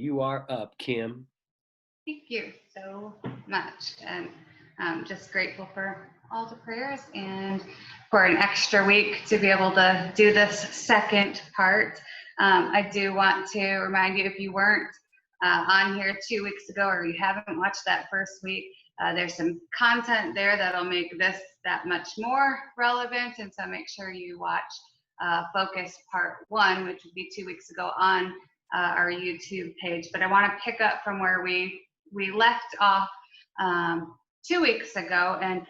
You are up, Kim. Thank you so much. And just grateful for all the prayers and for an extra week to be able to do this second part. I do want to remind you, if you weren't on here 2 weeks ago or you haven't watched that first week, there's some content there that'll make this that much more relevant. And so make sure you watch Focus Part 1, which would be 2 weeks ago on our YouTube page. But I want to pick up from where we left off 2 weeks ago and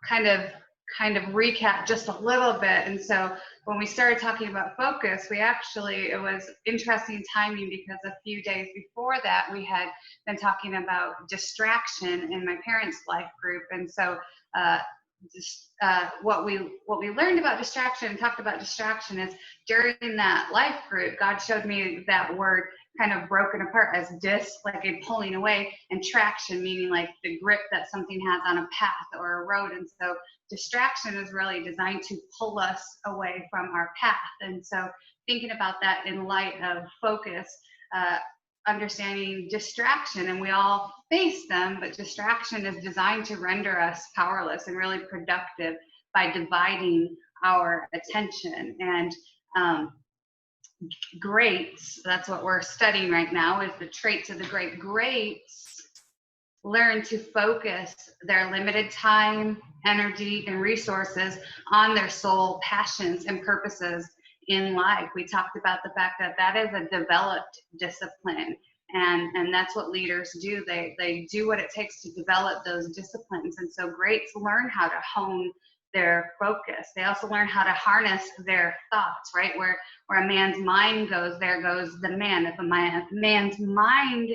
kind of recap just a little bit. And so when we started talking about focus, it was interesting timing because a few days before that we had been talking about distraction in my parents' life group. And so what we learned about distraction and talked about distraction is during that life group, God showed me that word kind of broken apart as like a pulling away, and traction meaning like the grip that something has on a path or a road. And so distraction is really designed to pull us away from our path. And so thinking about that in light of focus, understanding distraction, and we all face them, but distraction is designed to render us powerless and really productive by dividing our attention. And greats, that's what we're studying right now, is the traits of the greats learn to focus their limited time, energy, and resources on their soul passions and purposes in life. We talked about the fact that that is a developed discipline, and that's what leaders do. They do what it takes to develop those disciplines. And so greats learn how to hone their focus. They also learn how to harness their thoughts, right? Where a man's mind goes, there goes the man. If a man's mind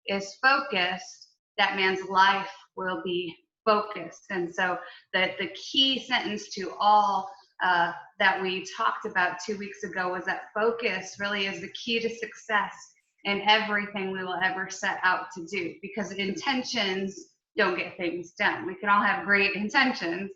is focused, that man's life will be focused. And so the key sentence to all that we talked about 2 weeks ago was that focus really is the key to success in everything we will ever set out to do, because intentions don't get things done. We can all have great intentions,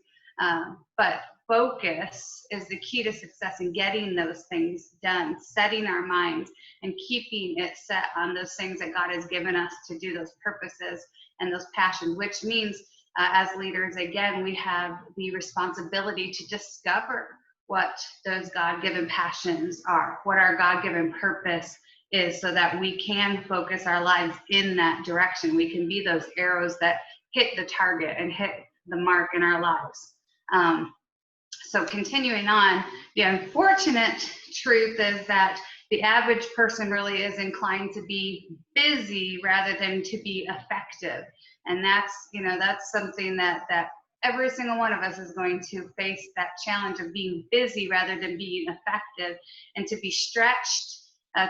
but focus is the key to success in getting those things done, setting our minds and keeping it set on those things that God has given us to do, those purposes and those passions, which means as leaders, again, we have the responsibility to discover what those God-given passions are, what our God-given purpose is, so that we can focus our lives in that direction. We can be those arrows that hit the target and hit the mark in our lives. So continuing on, the unfortunate truth is that the average person really is inclined to be busy rather than to be effective. And that's something that every single one of us is going to face, that challenge of being busy rather than being effective, and to be stretched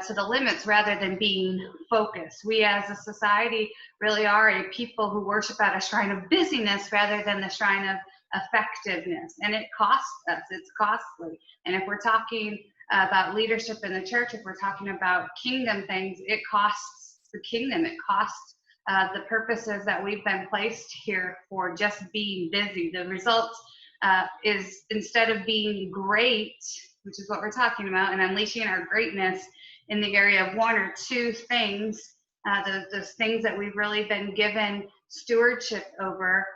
to the limits rather than being focused. We as a society really are a people who worship at a shrine of busyness rather than the shrine of effectiveness. And it costs us, it's costly. And if we're talking about leadership in the church, if we're talking about kingdom things, it costs the kingdom, it costs the purposes that we've been placed here for, just being busy. The result is, instead of being great, which is what we're talking about, and unleashing our greatness in the area of one or two things, those things that we've really been given stewardship over,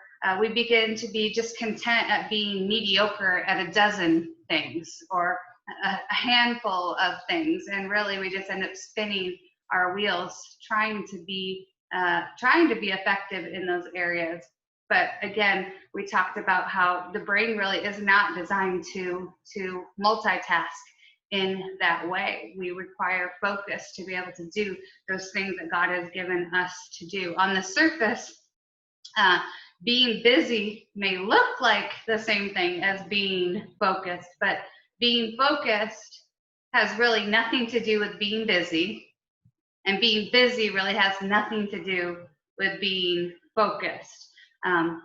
we begin to be just content at being mediocre at a dozen things or a handful of things. And really we just end up spinning our wheels trying to be effective in those areas. But again, we talked about how the brain really is not designed to multitask in that way. We require focus to be able to do those things that God has given us to do. On the surface, being busy may look like the same thing as being focused, but being focused has really nothing to do with being busy, and being busy really has nothing to do with being focused.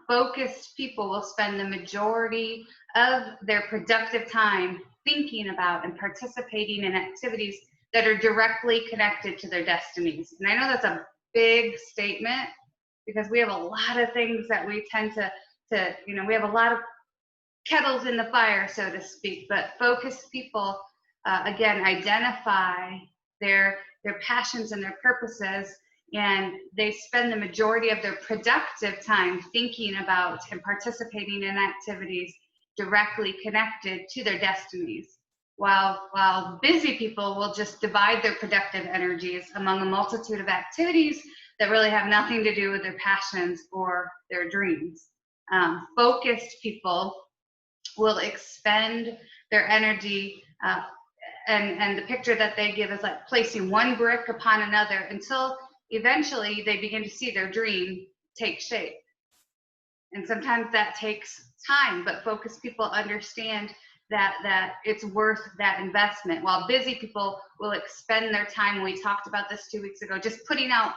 Focused people will spend the majority of their productive time thinking about and participating in activities that are directly connected to their destinies. And I know that's a big statement, because we have a lot of things that we tend to we have a lot of kettles in the fire, so to speak. But focused people, again, identify their their passions and their purposes, and they spend the majority of their productive time thinking about and participating in activities directly connected to their destinies. While busy people will just divide their productive energies among a multitude of activities that really have nothing to do with their passions or their dreams. Focused people will expend their energy, and the picture that they give is like placing one brick upon another until eventually they begin to see their dream take shape. And sometimes that takes time, but focused people understand that it's worth that investment. While busy people will expend their time, we talked about this 2 weeks ago, just putting out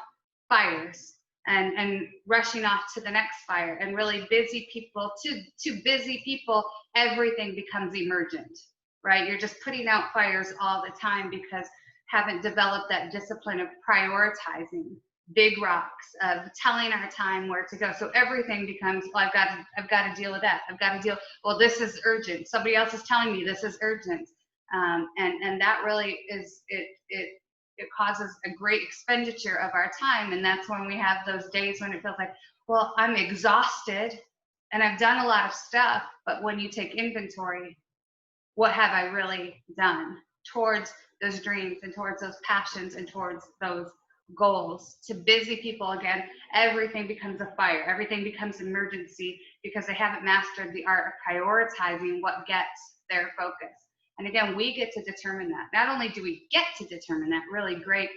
fires and rushing off to the next fire. And really busy people, to busy people, everything becomes emergent, right? You're just putting out fires all the time because haven't developed that discipline of prioritizing big rocks, of telling our time where to go. So everything becomes, well, I've got to deal with that. I've got to deal, well, this is urgent. Somebody else is telling me this is urgent. And that really is, it causes a great expenditure of our time. And that's when we have those days when it feels like, well, I'm exhausted and I've done a lot of stuff, but when you take inventory, what have I really done towards those dreams and towards those passions and towards those goals? To busy people, again, everything becomes a fire, everything becomes emergency because they haven't mastered the art of prioritizing what gets their focus. And again, we get to determine that. Not only do we get to determine that, really great,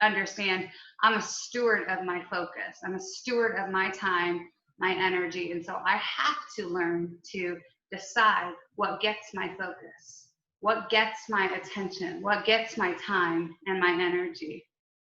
understand I'm a steward of my focus, I'm a steward of my time, my energy, and so I have to learn to decide what gets my focus, what gets my attention, what gets my time and my energy.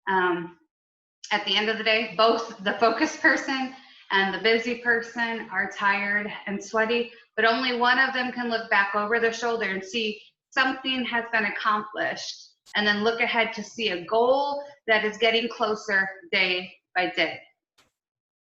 At the end of the day, both the focused person and the busy person are tired and sweaty, but only one of them can look back over their shoulder and see something has been accomplished, and then look ahead to see a goal that is getting closer day by day.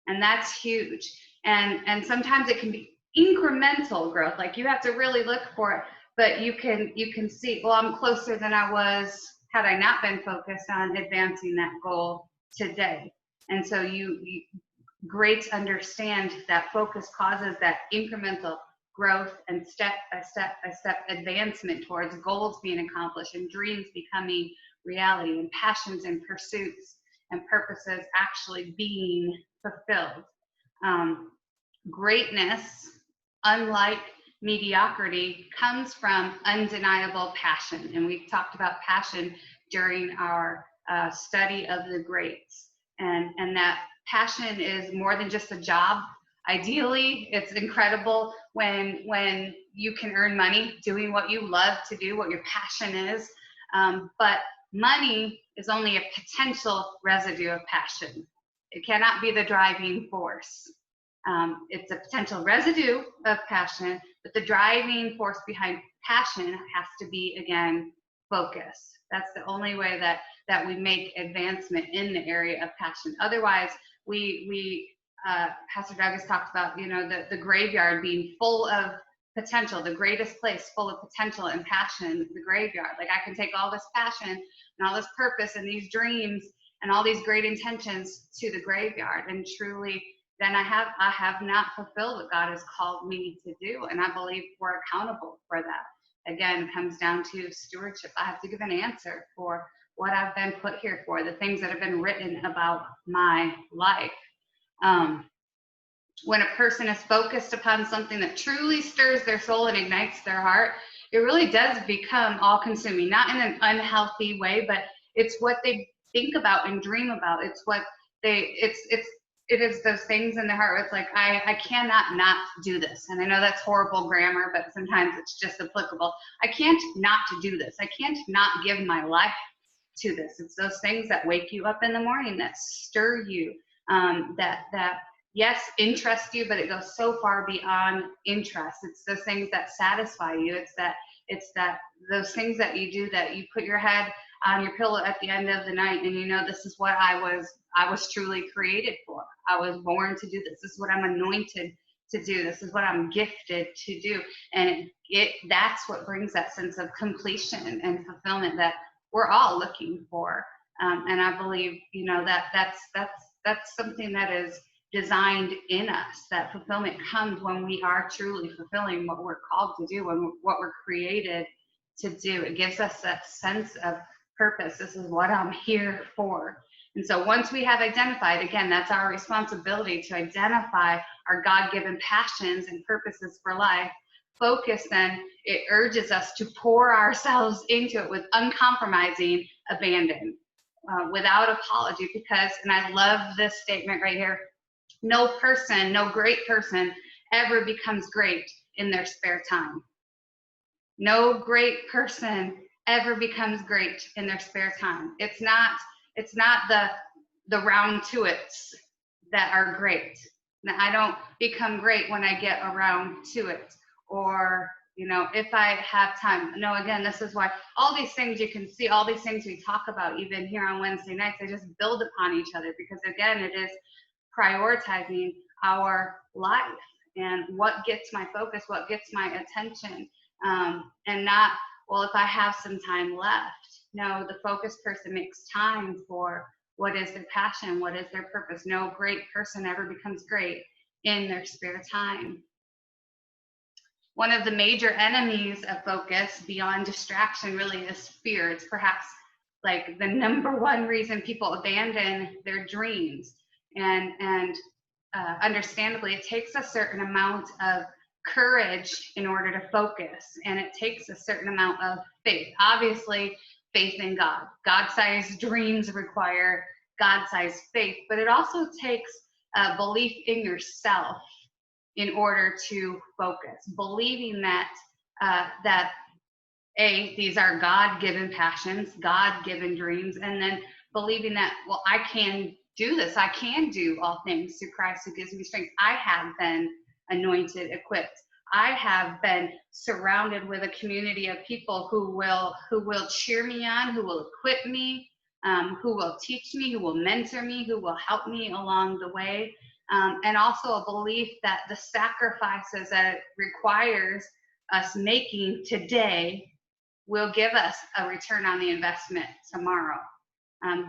And that's huge. And sometimes it can be incremental growth. Like you have to really look for it, but you can see, well, I'm closer than I was had I not been focused on advancing that goal today. And so you great to understand that focus causes that incremental growth and step by step advancement towards goals being accomplished and dreams becoming reality and passions and pursuits and purposes actually being fulfilled. Greatness, unlike mediocrity, comes from undeniable passion. And we talked about passion during our study of the greats. And that passion is more than just a job. Ideally, it's incredible when you can earn money doing what you love to do, what your passion is. But money is only a potential residue of passion. It cannot be the driving force. It's a potential residue of passion, but the driving force behind passion has to be, again, focus. That's the only way that we make advancement in the area of passion. Otherwise, Pastor Doug has talked about, the graveyard being full of potential, the greatest place full of potential and passion, the graveyard. Like I can take all this passion and all this purpose and these dreams and all these great intentions to the graveyard, and truly then I have not fulfilled what God has called me to do. And I believe we're accountable for that. Again, it comes down to stewardship. I have to give an answer for what I've been put here for, the things that have been written about my life. When a person is focused upon something that truly stirs their soul and ignites their heart, it really does become all-consuming, not in an unhealthy way, but it's what they think about and dream about. It's what it is those things in their heart where it's like, I cannot not do this. And I know that's horrible grammar, but sometimes it's just applicable. I can't not do this. I can't not give my life to this. It's those things that wake you up in the morning, that stir you, that yes, interest you, but it goes so far beyond interest. It's those things that satisfy you. It's that those things that you do, that you put your head on your pillow at the end of the night and this is what I was truly created for. I was born to do this. This is what I'm anointed to do. This is what I'm gifted to do. And that's what brings that sense of completion and fulfillment, that we're all looking for. And I believe, you know, that's something that is designed in us. That fulfillment comes when we are truly fulfilling what we're called to do and what we're created to do. It gives us that sense of purpose. This is what I'm here for. And so once we have identified, again, that's our responsibility to identify our God-given passions and purposes for life. Focus, then, it urges us to pour ourselves into it with uncompromising abandon, without apology, because, and I love this statement right here, no person, no great person ever becomes great in their spare time. No great person ever becomes great in their spare time. It's not the round to it's that are great. Now, I don't become great when I get around to it, or, you know, if I have time. No, again, this is why all these things you can see, all these things we talk about even here on Wednesday nights, they just build upon each other, because again, it is prioritizing our life and what gets my focus, what gets my attention, and not, well, if I have some time left. No, the focused person makes time for what is their passion, what is their purpose. No great person ever becomes great in their spare time. One of the major enemies of focus beyond distraction really is fear. It's perhaps like the number one reason people abandon their dreams. And understandably, it takes a certain amount of courage in order to focus, and it takes a certain amount of faith. Obviously, faith in God. God-sized dreams require God-sized faith, but it also takes belief in yourself in order to focus. Believing that these are God-given passions, God-given dreams, and then believing that, well, I can do this. I can do all things through Christ who gives me strength. I have been anointed, equipped. I have been surrounded with a community of people who will cheer me on, who will equip me, who will teach me, who will mentor me, who will help me along the way. And also a belief that the sacrifices that it requires us making today will give us a return on the investment tomorrow.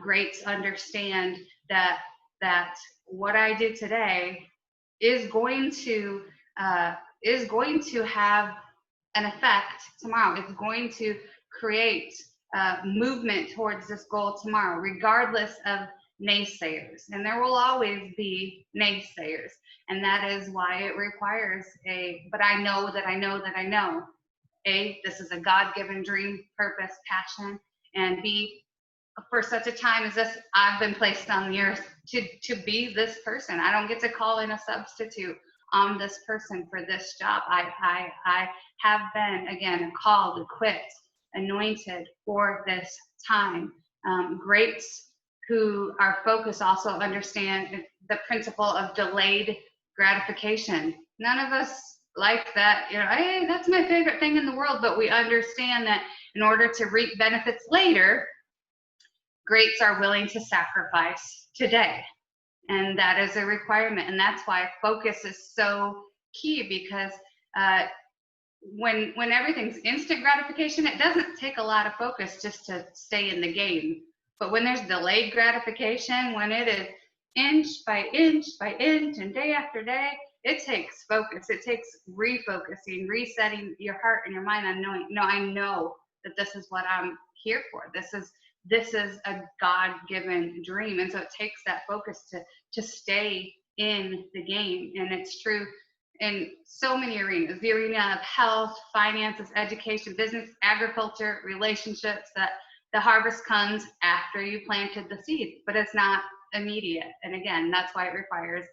Greats understand that what I did today is going to have an effect tomorrow. It's going to create movement towards this goal tomorrow, regardless of naysayers. And there will always be naysayers, and that is why it requires but I know that I know that I know. A, this is a God-given dream, purpose, passion, and B, for such a time as this, I've been placed on the earth to be this person. I don't get to call in a substitute on this person for this job. I have been, again, called, equipped, anointed for this time. Greats who are focused also understand the principle of delayed gratification. None of us like that, you know, hey, that's my favorite thing in the world, but we understand that in order to reap benefits later, greats are willing to sacrifice today. And that is a requirement. And that's why focus is so key, because when everything's instant gratification, it doesn't take a lot of focus just to stay in the game. But when there's delayed gratification, when it is inch by inch by inch and day after day, it takes focus. It takes refocusing, resetting your heart and your mind on knowing, no, I know that this is what I'm here for. This is a God-given dream. And so it takes that focus to stay in the game. And it's true in so many arenas, the arena of health, finances, education, business, agriculture, relationships, that the harvest comes after you planted the seed, but it's not immediate. And again, that's why it requires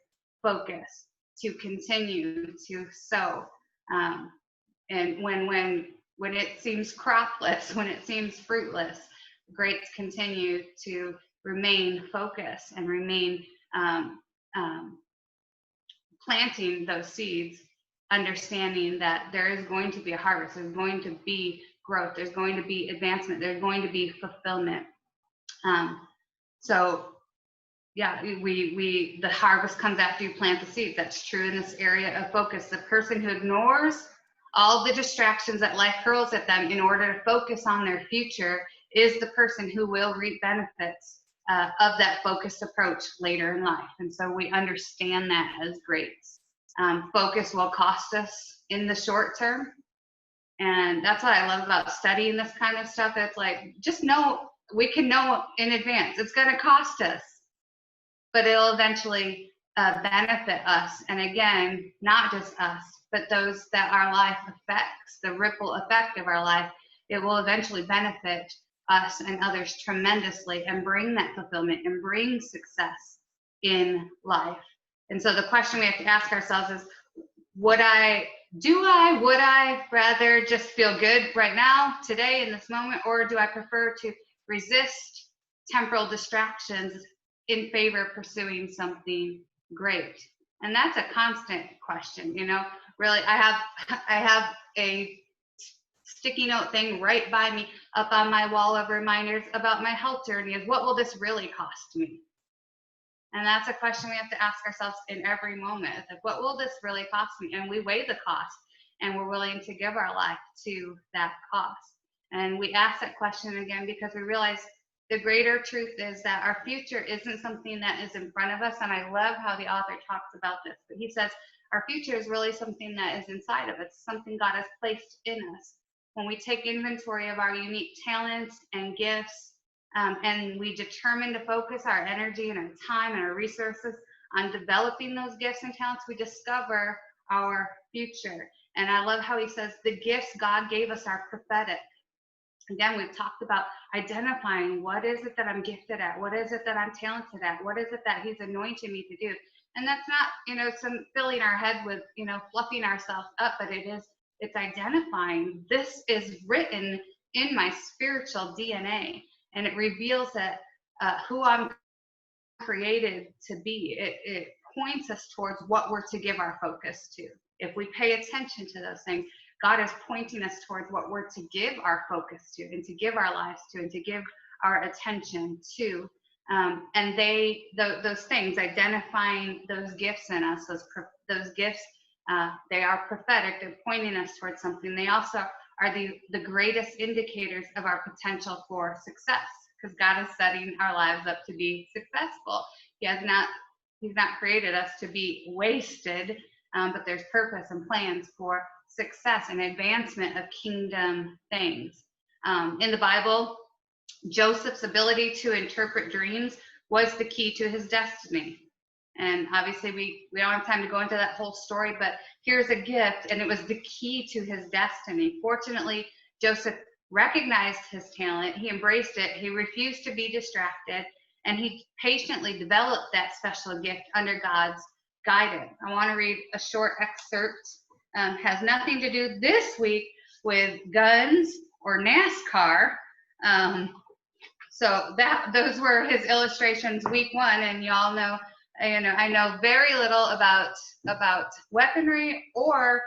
focus to continue to sow. And when it seems cropless, when it seems fruitless, greats continue to remain focused and remain planting those seeds, understanding that there is going to be a harvest, there's going to be growth, there's going to be advancement, there's going to be fulfillment. So yeah, the harvest comes after you plant the seed. That's true in this area of focus. The person who ignores all the distractions that life hurls at them in order to focus on their future is the person who will reap benefits of that focused approach later in life. And so we understand that as greats. Focus will cost us in the short term. And that's what I love about studying this kind of stuff. It's like, just know, we can know in advance, it's going to cost us, but it'll eventually benefit us. And again, not just us, but those that our life affects, the ripple effect of our life, it will eventually benefit us and others tremendously and bring that fulfillment and bring success in life. And so the question we have to ask ourselves is, would I rather just feel good right now, today, in this moment, or do I prefer to resist temporal distractions in favor of pursuing something great? And that's a constant question, you know. Really, I have a sticky note thing right by me up on my wall of reminders about my health journey is, what will this really cost me? And that's a question we have to ask ourselves in every moment. It's like, what will this really cost me? And we weigh the cost, and we're willing to give our life to that cost. And we ask that question again because we realize the greater truth is that our future isn't something that is in front of us. And I love how the author talks about this, but he says our future is really something that is inside of us, something God has placed in us. When we take inventory of our unique talents and gifts, and we determine to focus our energy and our time and our resources on developing those gifts and talents, we discover our future. And I love how he says the gifts God gave us are prophetic. Again, we've talked about identifying what is it that I'm gifted at, what is it that I'm talented at, what is it that he's anointed me to do. And that's not, you know, some filling our head with, you know, fluffing ourselves up, but it's identifying, this is written in my spiritual DNA. And it reveals that who I'm created to be. It points us towards what we're to give our focus to. If we pay attention to those things, God is pointing us towards what we're to give our focus to, and to give our lives to, and to give our attention to. And those things, identifying those gifts in us, those gifts, they are prophetic. They're pointing us towards something. They also are the greatest indicators of our potential for success, because God is setting our lives up to be successful. He's not created us to be wasted, but there's purpose and plans for success and advancement of kingdom things. In the Bible, Joseph's ability to interpret dreams was the key to his destiny. And obviously we don't have time to go into that whole story, but here's a gift, and it was the key to his destiny. Fortunately, Joseph recognized his talent, he embraced it, he refused to be distracted, and he patiently developed that special gift under God's guidance. I want to read a short excerpt. Has nothing to do this week with guns or NASCAR. So those were his illustrations week one, and y'all know, I know very little about weaponry or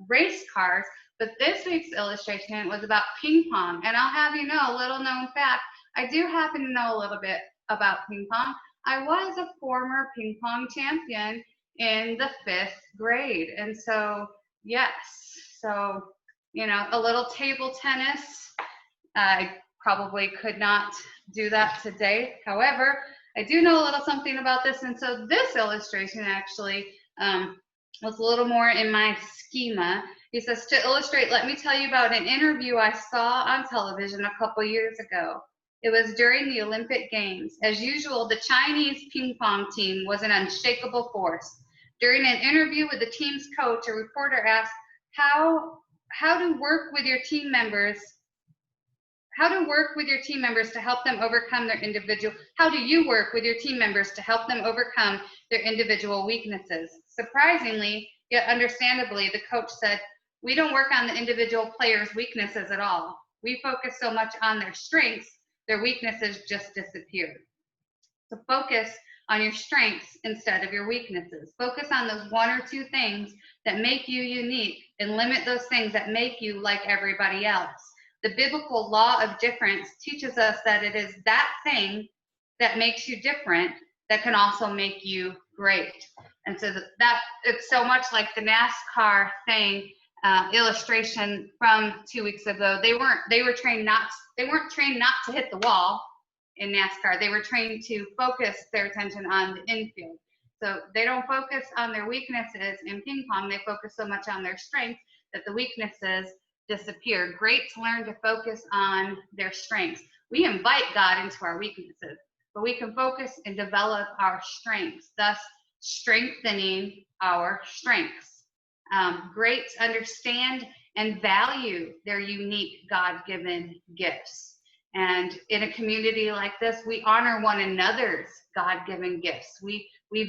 race cars, but this week's illustration was about ping pong. And I'll have you know, a little known fact, I do happen to know a little bit about ping pong. I was a former ping pong champion in the 5th grade. And so, yes, so, you know, a little table tennis. I probably could not do that today. However, I do know a little something about this. And so this illustration actually was a little more in my schema. He says, to illustrate, let me tell you about an interview I saw on television a couple years ago. It was during the Olympic Games. As usual, the Chinese ping pong team was an unshakable force. During an interview with the team's coach, a reporter asked, how to work with your team members to help them overcome their individual, how do you work with your team members to help them overcome their individual weaknesses? Surprisingly, yet understandably, the coach said, we don't work on the individual players' weaknesses at all. We focus so much on their strengths, their weaknesses just disappear. So focus on your strengths instead of your weaknesses. Focus on those 1 or 2 things that make you unique, and limit those things that make you like everybody else. The biblical law of difference teaches us that it is that thing that makes you different that can also make you great. And so that it's so much like the NASCAR thing illustration from 2 weeks ago. They were trained not. they weren't trained not to hit the wall in NASCAR. They were trained to focus their attention on the infield. So they don't focus on their weaknesses in ping pong. They focus so much on their strengths that the weaknesses disappear. Greats learn to focus on their strengths. We invite God into our weaknesses, but we can focus and develop our strengths, thus strengthening our strengths. Greats understand and value their unique God-given gifts. And in a community like this, we honor one another's God-given gifts. We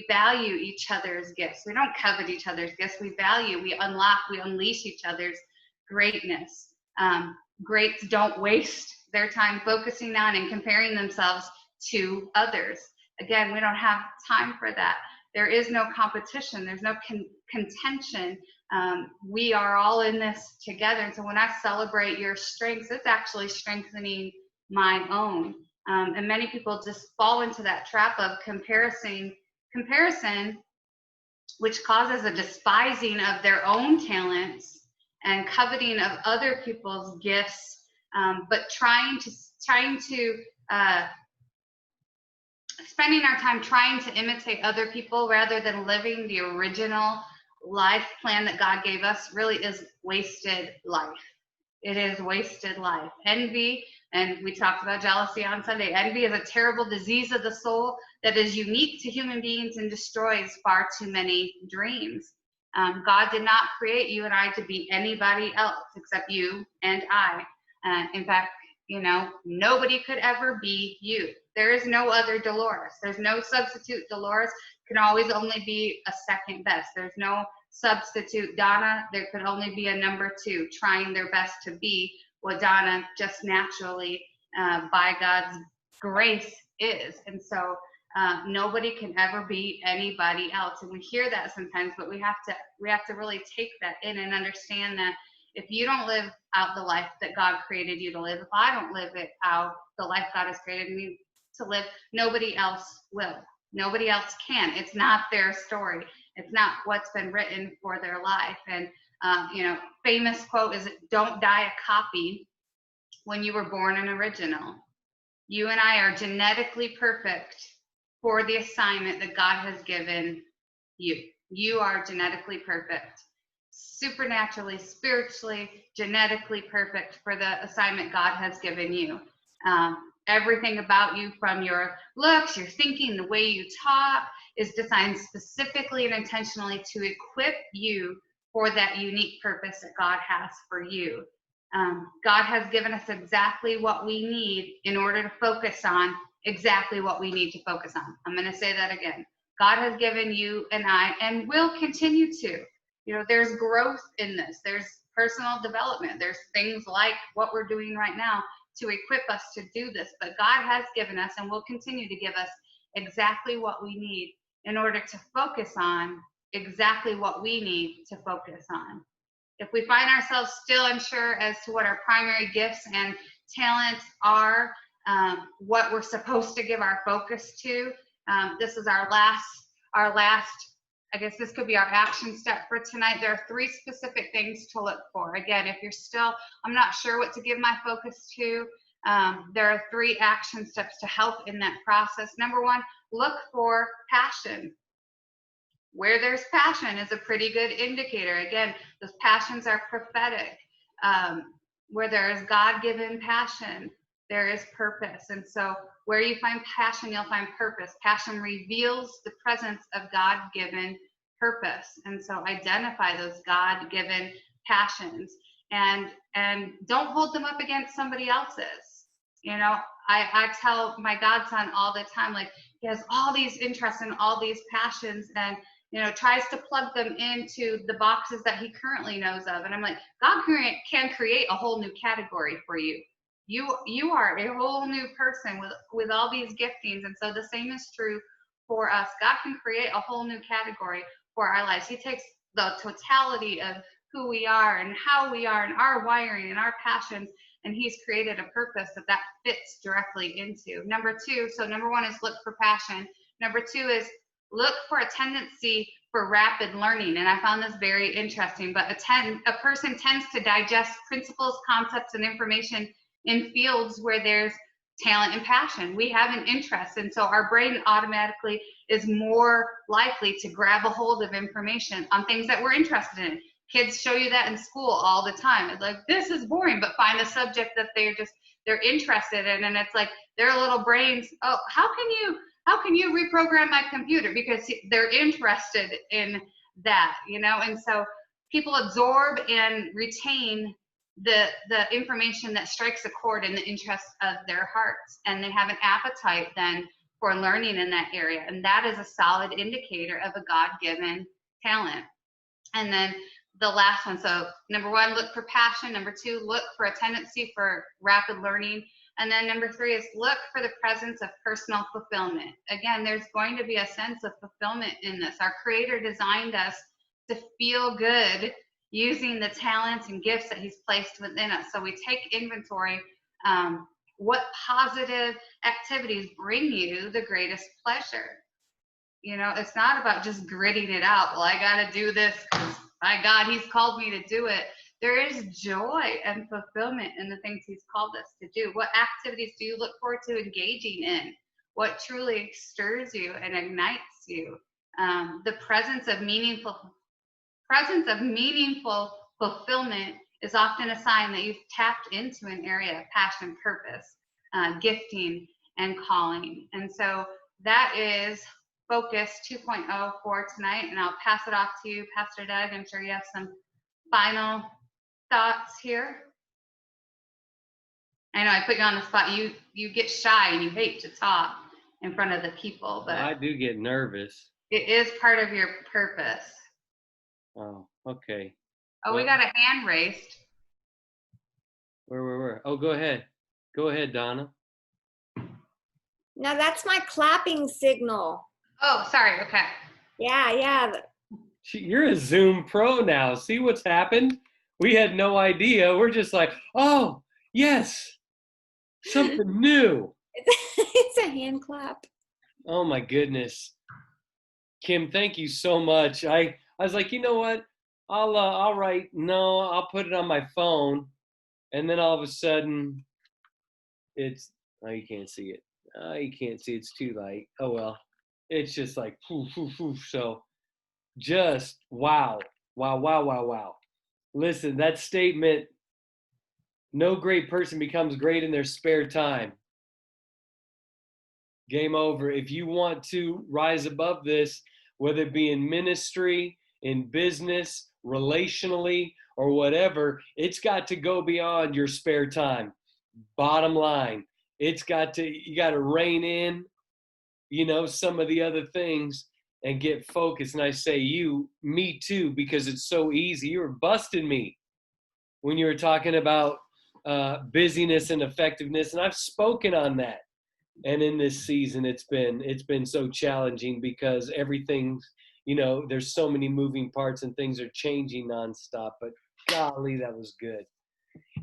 value each other's gifts. We don't covet each other's gifts. We value, we unlock, we unleash each other's greatness. Greats don't waste their time focusing on and comparing themselves to others. Again, we don't have time for that. There is no competition. There's no contention. We are all in this together. And so when I celebrate your strengths, it's actually strengthening my own. And many people just fall into that trap of comparison, which causes a despising of their own talents and coveting of other people's gifts, but spending our time trying to imitate other people rather than living the original life plan that God gave us really is wasted life. It is wasted life. Envy, and we talked about jealousy on Sunday. Envy is a terrible disease of the soul that is unique to human beings and destroys far too many dreams. God did not create you and I to be anybody else except you and I. In fact, nobody could ever be you. There is no other Dolores. There's no substitute Dolores. Can always only be a second best. There's no substitute Donna. There could only be a number two trying their best to be what Donna just naturally, by God's grace, is. And so nobody can ever be anybody else. And we hear that sometimes, but we have to really take that in and understand that if you don't live out the life that God created you to live, if I don't live it out, the life God has created me to live, nobody else will. Nobody else can. It's not their story. It's not what's been written for their life. And, famous quote is, don't die a copy when you were born an original. You and I are genetically perfect for the assignment that God has given you. You are genetically perfect. Supernaturally, spiritually, genetically perfect for the assignment God has given you. Everything about you, from your looks, your thinking, the way you talk, is designed specifically and intentionally to equip you for that unique purpose that God has for you. God has given us exactly what we need in order to focus on exactly what we need to focus on. I'm going to say that again. God has given you and I, and will continue to. There's growth in this. There's personal development. There's things like what we're doing right now to equip us to do this. But God has given us and will continue to give us exactly what we need in order to focus on exactly what we need to focus on. If we find ourselves still unsure as to what our primary gifts and talents are, what we're supposed to give our focus to, this is our last, I guess this could be our action step for tonight. There are 3 specific things to look for. Again, if you're still, I'm not sure what to give my focus to, there are 3 action steps to help in that process. Number 1, look for passion. Where there's passion is a pretty good indicator. Again, those passions are prophetic. Where there is God-given passion, there is purpose. And so where you find passion, you'll find purpose. Passion reveals the presence of God-given purpose. And so identify those God-given passions and don't hold them up against somebody else's. I tell my godson all the time, like, he has all these interests and all these passions, and tries to plug them into the boxes that he currently knows of. And I'm like, God can create a whole new category for you. You are a whole new person with all these giftings. And so the same is true for us. God can create a whole new category for our lives. He takes the totality of who we are and how we are and our wiring and our passions, and he's created a purpose that fits directly into. Number 1 is look for passion. Number 2 is look for a tendency for rapid learning. And I found this very interesting, but a person tends to digest principles, concepts, and information in fields where there's talent and passion. We have an interest. And so our brain automatically is more likely to grab a hold of information on things that we're interested in. Kids show you that in school all the time. It's like, this is boring, but find a subject that they're interested in. And it's like their little brains, oh, how can you reprogram my computer? Because they're interested in that, you know? And so people absorb and retain the information that strikes a chord in the interest of their hearts, and they have an appetite then for learning in that area, and that is a solid indicator of a God-given talent. And then the last one, so number one, look for passion. Number two, look for a tendency for rapid learning. And then number three is look for the presence of personal fulfillment. Again, there's going to be a sense of fulfillment in this. Our Creator designed us to feel good using the talents and gifts that He's placed within us. So we take inventory. What positive activities bring you the greatest pleasure? You know, it's not about just gritting it out. Well, I got to do this because by God, He's called me to do it. There is joy and fulfillment in the things He's called us to do. What activities do you look forward to engaging in? What truly stirs you and ignites you? The presence of meaningful fulfillment is often a sign that you've tapped into an area of passion, purpose, gifting, and calling. And so that is Focus 2.0 for tonight. And I'll pass it off to you, Pastor Doug. I'm sure you have some final thoughts here. I know I put you on the spot. You get shy and you hate to talk in front of the people, but I do get nervous. It is part of your purpose. Oh, okay. Oh, well, we got a hand raised. Where? Oh, go ahead. Go ahead, Donna. No, that's my clapping signal. Oh, sorry. Okay. Yeah. You're a Zoom pro now. See what's happened? We had no idea. We're just like, oh, yes, something new. It's a hand clap. Oh my goodness. Kim, thank you so much. I was like, you know what? I'll write, no, I'll put it on my phone. And then all of a sudden it's, oh, you can't see it. Oh, you can't see, it's too light. Oh, well, it's just like, poof. So just, wow. Listen, that statement, no great person becomes great in their spare time. Game over. If you want to rise above this, whether it be in ministry, in business, relationally, or whatever, it's got to go beyond your spare time. Bottom line, you got to rein in, some of the other things and get focused. And I say me too, because it's so easy. You were busting me when you were talking about busyness and effectiveness. And I've spoken on that. And in this season, it's been so challenging because everything's, there's so many moving parts and things are changing nonstop. But golly, that was good.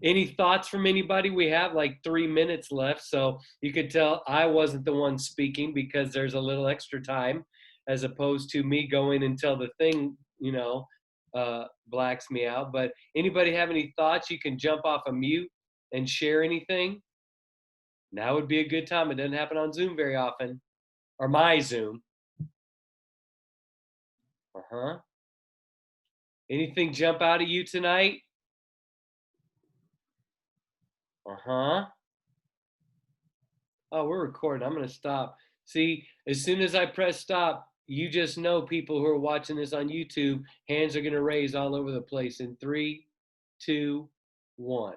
Any thoughts from anybody? We have like 3 minutes left, so you could tell I wasn't the one speaking because there's a little extra time, as opposed to me going until the thing, blacks me out. But anybody have any thoughts? You can jump off a mute and share anything. Now would be a good time. It doesn't happen on Zoom very often, or my Zoom. Anything jump out at you tonight? Oh, we're recording. I'm going to stop. See, as soon as I press stop, you just know, people who are watching this on YouTube, hands are going to raise all over the place in 3, 2, 1.